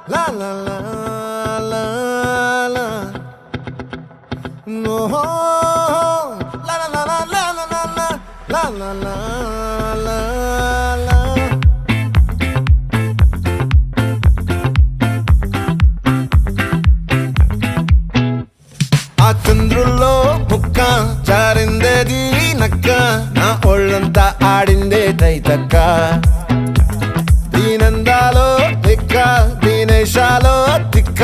La la la la la. No. La la la la la la la la. La la la la la. ఆ చంద్రుల్లో ముక్క జారిందేది నక్క నా ఒళ్ళంతా ఆడిందే తైతక్క దీనందాలో తిక్క దీనేశాలో తిక్క